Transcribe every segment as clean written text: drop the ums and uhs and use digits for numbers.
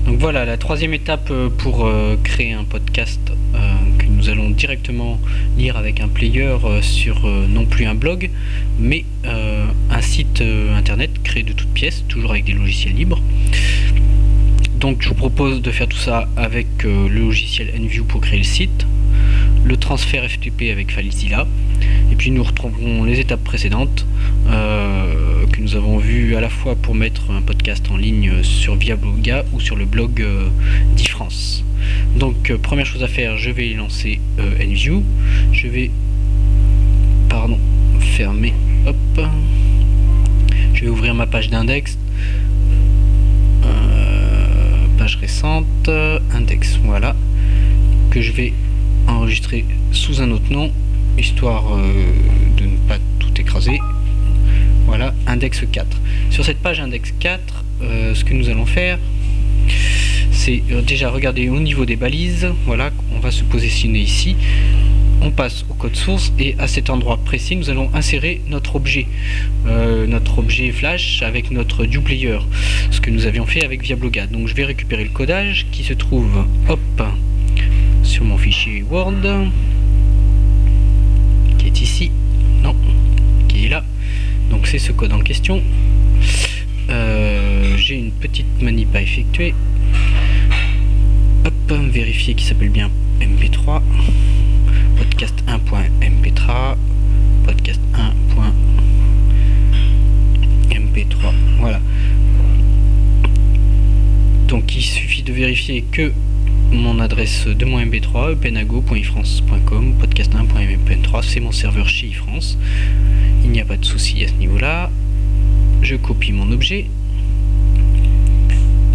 Donc voilà, la troisième étape pour créer un podcast que nous allons directement lire avec un player sur non plus un blog, mais un site internet créé de toutes pièces, toujours avec des logiciels libres. Donc je vous propose de faire tout ça avec le logiciel Enview pour créer le site, le transfert FTP avec FileZilla, et puis nous retrouverons les étapes précédentes que nous avons vues à la fois pour mettre un podcast en ligne sur Viabloga ou sur le blog d'iFrance. Donc première chose à faire, je vais lancer Enview, je vais fermer, hop, je vais ouvrir ma page d'index, page récente, index, voilà, que je vais enregistrer sous un autre nom histoire de ne pas tout écraser. Voilà, index 4. Sur cette page index 4, ce que nous allons faire, c'est déjà regarder au niveau des balises. Voilà, on va se positionner ici, on passe au code source et à cet endroit précis nous allons insérer notre objet flash avec notre dupleyer, ce que nous avions fait avec Viabloga. Donc je vais récupérer le codage qui se trouve, hop, sur mon fichier Word, qui est ici, non, qui est là. Donc c'est ce code en question. J'ai une petite manip à effectuer. Hop, vérifier qu'il s'appelle bien mp3, podcast 1.mp3, podcast 1.mp3, voilà. Donc il suffit de vérifier que mon adresse de mon mp3, epenago.ifrance.com, podcast1.mp3, c'est mon serveur chez iFrance. Il n'y a pas de souci à ce niveau-là. Je copie mon objet.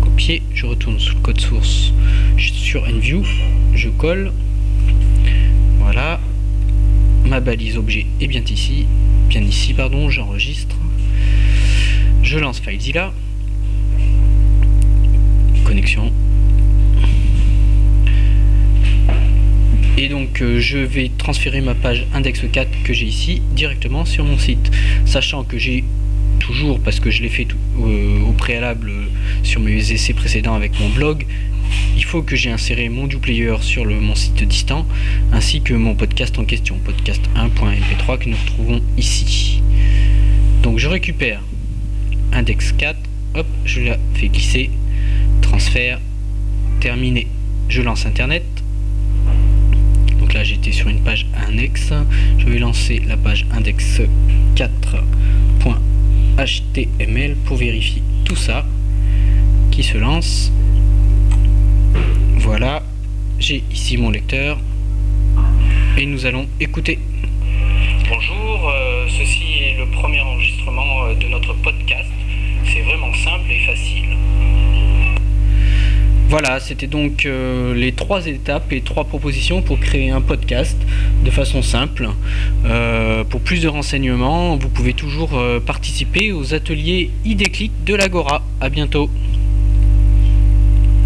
Copier, je retourne sous le code source sur Enview, je colle. Voilà. Ma balise objet est bien ici, j'enregistre. Je lance FileZilla. Connexion. Et donc je vais transférer ma page index 4 que j'ai ici directement sur mon site, sachant que j'ai toujours, parce que je l'ai fait au préalable sur mes essais précédents avec mon blog, il faut que j'ai inséré mon dupleyer sur mon site distant, ainsi que mon podcast en question, podcast 1.mp3 que nous retrouvons ici. Donc je récupère index 4, hop, je la fais glisser, transfert, terminé. Je lance internet. Donc là j'étais sur une page index, je vais lancer la page index 4.html pour vérifier tout ça qui se lance. Voilà, j'ai ici mon lecteur et nous allons écouter. Bonjour, ceci est le premier enregistrement de notre podcast. C'est vraiment simple et facile. Voilà, c'était donc les 3 étapes et 3 propositions pour créer un podcast de façon simple. Pour plus de renseignements, vous pouvez toujours participer aux ateliers iDéclic de l'Agora. À bientôt.